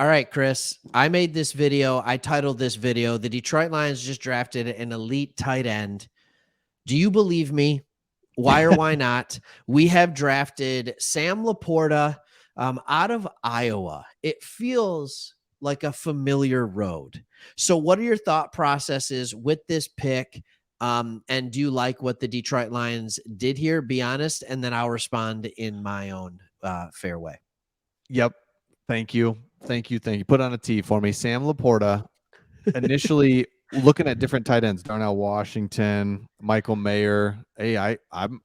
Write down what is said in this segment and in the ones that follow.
All right, Chris, I made this video. I titled this video, "The Detroit Lions just drafted an elite tight end." Do you believe me? Why or why not? We have drafted Sam LaPorta out of Iowa. It feels like a familiar road. So what are your thought processes with this pick? And do you like what the Detroit Lions did here? Be honest, and then I'll respond in my own fair way. Yep. Thank you. Put on a T for me. Sam LaPorta, initially looking at different tight ends, Darnell Washington, Michael Mayer. Hey, I'm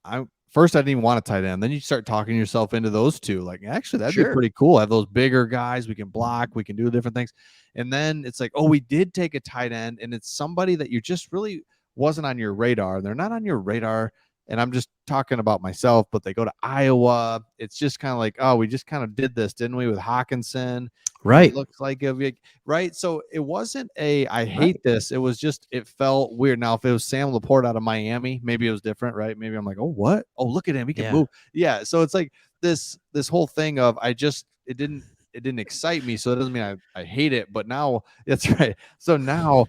first I didn't even want a tight end. Then you start talking yourself into those two. Like, actually, that'd be pretty cool. I have those bigger guys. We can block. We can do different things. And then it's like, oh, we did take a tight end, and it's somebody that you just really wasn't on your radar. They're not on your radar. And I'm just talking about myself, but they go to Iowa. It's just kind of like, oh, we just kind of did this, didn't we, with Hawkinson? Right. It looks like right. So it wasn't I hate this. It was just, it felt weird. Now, if it was Sam LaPorta out of Miami, maybe it was different, right? Maybe I'm like, oh, what? Oh, look at him. He can move. Yeah. So it's like this whole thing of it didn't excite me. So it doesn't mean I hate it. But now that's right. So now,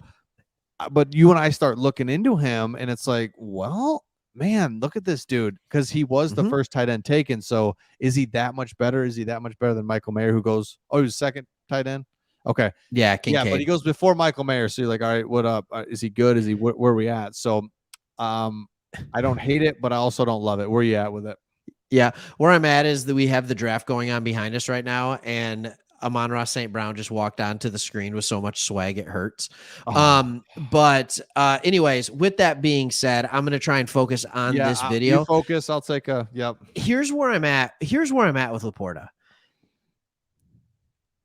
but you and I start looking into him, and it's like, well, man, look at this dude, because he was the first tight end taken. So is he that much better? Is he that much better than Michael Mayer, who goes, oh, he was second tight end? Okay. Yeah, Kincaid. Yeah, but he goes before Michael Mayer. So you're like, all right, what up? Is he good? Is he where are we at? So I don't hate it, but I also don't love it. Where are you at with it? Yeah, where I'm at is that we have the draft going on behind us right now, and Amon-Ra St. Brown just walked onto the screen with so much swag it hurts. But anyways, with that being said, I'm going to try and focus on this video. You focus. I'll take a yep. Here's where I'm at with LaPorta.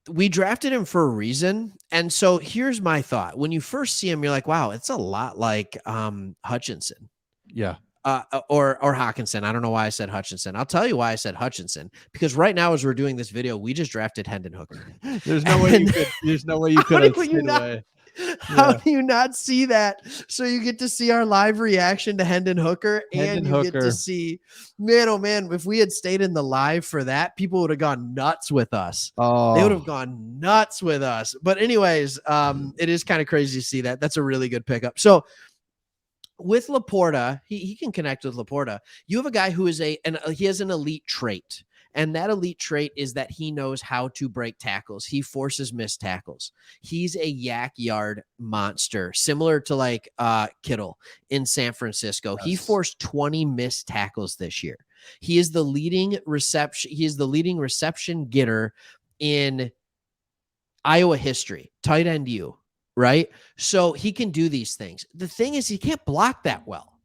We drafted him for a reason, and so here's my thought. When you first see him, you're like, wow, it's a lot like Hutchinson. Yeah. Or Hawkinson. I don't know why I said Hutchinson. I'll tell you why I said Hutchinson, because right now, as we're doing this video, we just drafted Hendon Hooker. There's no way you could have stayed away. How do you not see that? So you get to see our live reaction to Hendon Hooker, and you get to see, man, oh man, if we had stayed in the live for that, people would have gone nuts with us. Oh, they would have gone nuts with us. But anyways, it is kind of crazy to see that. That's a really good pickup. So with LaPorta, he can connect with LaPorta. You have a guy who is he has an elite trait. And that elite trait is that he knows how to break tackles. He forces missed tackles. He's a yak yard monster, similar to like Kittle in San Francisco. Yes. He forced 20 missed tackles this year. He is the leading reception getter in Iowa history. Tight end U, right? So he can do these things. The thing is, he can't block that well.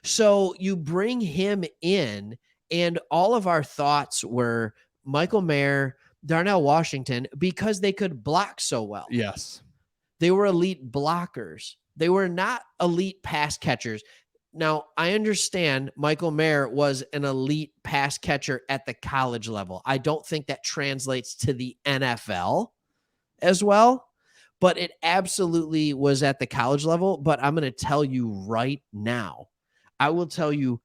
So you bring him in, and all of our thoughts were Michael Mayer, Darnell Washington, because they could block so well. Yes. They were elite blockers. They were not elite pass catchers. Now, I understand Michael Mayer was an elite pass catcher at the college level. I don't think that translates to the NFL as well, but it absolutely was at the college level. But I'm going to tell you right now, LaPorta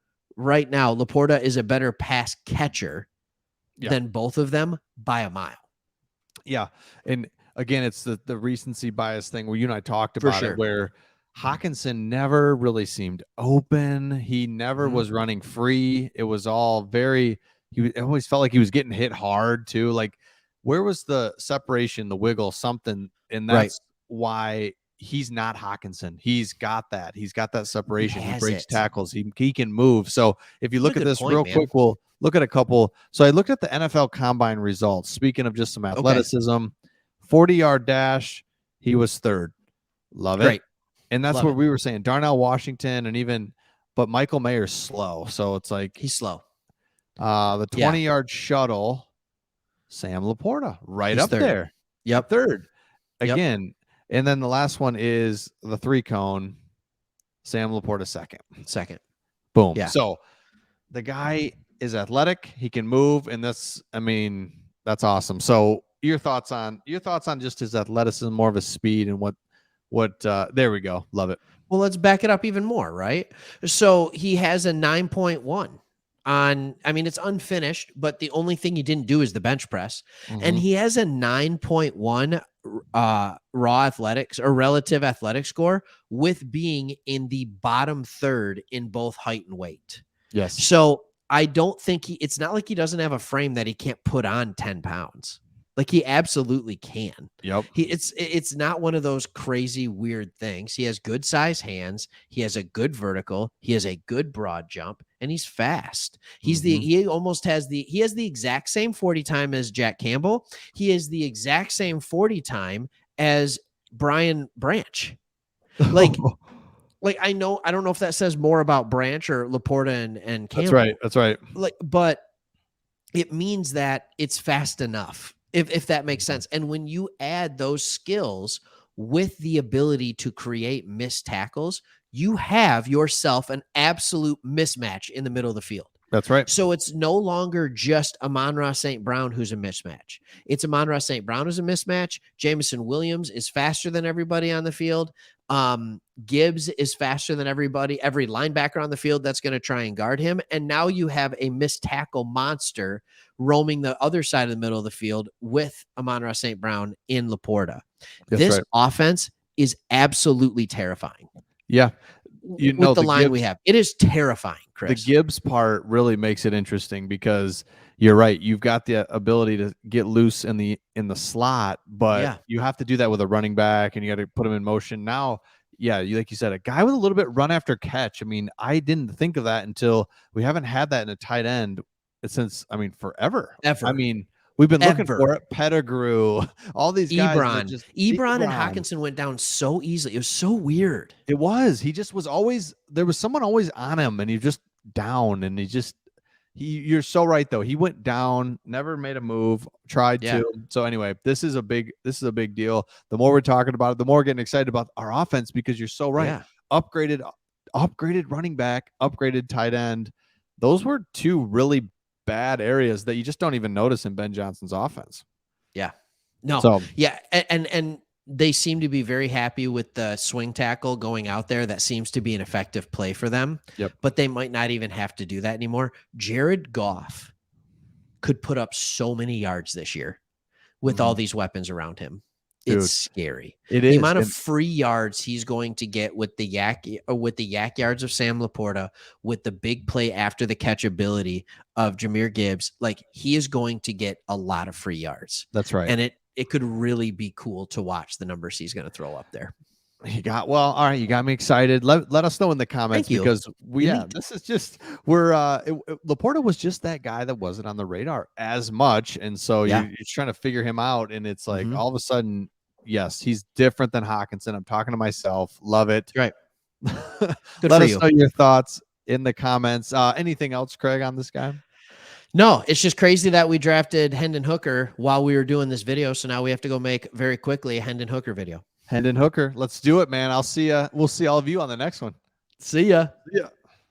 is a better pass catcher than both of them by a mile. Yeah. And again, it's the recency bias thing where you and I talked about it, where Hawkinson never really seemed open. He never was running free. It was all it always felt like he was getting hit hard too. Like, where was the separation, the wiggle, something? And that's why he's not Hawkinson. He's got that separation. He breaks tackles. He can move. So if you look at this real quick, we'll look at a couple. So I looked at the NFL Combine results. Speaking of just some athleticism, 40-yard dash, he was third. Love it. Great. And that's what we were saying. Darnell Washington but Michael Mayer's slow. So it's like he's slow. The 20-yard shuttle, Sam LaPorta, right up there. Yep. Third. Again. And then the last one is the 3-cone, Sam LaPorta second. Boom. Yeah. So the guy is athletic. He can move. And that's awesome. So your thoughts on just his athleticism, more of his speed, and what there we go. Love it. Well, let's back it up even more, right? So he has a 9.1 on, I mean, it's unfinished, but the only thing he didn't do is the bench press. And he has a 9.1 raw athletics or relative athletic score with being in the bottom third in both height and weight. Yes. So I don't think it's not like he doesn't have a frame that he can't put on 10 pounds. Like he absolutely can. Yep. It's not one of those crazy weird things. He has good size hands. He has a good vertical. He has a good broad jump, and he's fast. He almost has the exact same 40 time as Jack Campbell. He has the exact same 40 time as Brian Branch. Like I don't know if that says more about Branch or LaPorta and Campbell. That's right. Like, but it means that it's fast enough. If that makes sense. And when you add those skills with the ability to create missed tackles, you have yourself an absolute mismatch in the middle of the field. That's right. So it's no longer just Amon-Ra St. Brown who's a mismatch. It's Amon-Ra St. Brown who's a mismatch. Jamison Williams is faster than everybody on the field. Gibbs is faster than every linebacker on the field that's going to try and guard him. And now you have a missed tackle monster roaming the other side of the middle of the field with Amon-Ra St. Brown in LaPorta. This offense is absolutely terrifying. Yeah. With the line we have, it is terrifying, Chris. The Gibbs part really makes it interesting because you're right. You've got the ability to get loose in the slot, but you have to do that with a running back, and you got to put him in motion. Now, like you said, a guy with a little bit run after catch. I mean, I didn't think of that until we haven't had that in a tight end since, I mean, forever. I mean, we've been looking for it. Pettigrew, all these guys. Ebron and Hockenson went down so easily. It was so weird. It was. He just was always, there was someone always on him, and he just down, and you're so right though. He went down, never made a move, tried to. So anyway, this is a big deal. The more we're talking about it, the more we're getting excited about our offense, because you're so right. Upgraded running back, upgraded tight end. Those were two really bad areas that you just don't even notice in Ben Johnson's offense. Yeah. No. And they seem to be very happy with the swing tackle going out there. That seems to be an effective play for them. But they might not even have to do that anymore. Jared Goff could put up so many yards this year with all these weapons around him. Dude, it's scary. The amount of free yards he's going to get with the yak yards of Sam LaPorta, with the big play after the catch ability of Jahmyr Gibbs. Like, he is going to get a lot of free yards. That's right. And it could really be cool to watch the numbers he's going to throw up there. All right. You got me excited. Let us know in the comments, because this is just, LaPorta was just that guy that wasn't on the radar as much. And so you're trying to figure him out. And it's like, all of a sudden, yes, he's different than Hockenson. I'm talking to myself. Love it. Right. Let us know your thoughts in the comments. Anything else, Craig, on this guy? No, it's just crazy that we drafted Hendon Hooker while we were doing this video. So now we have to go make very quickly a Hendon Hooker video. Hendon Hooker. Let's do it, man. I'll see you. We'll see all of you on the next one. See ya. Yeah.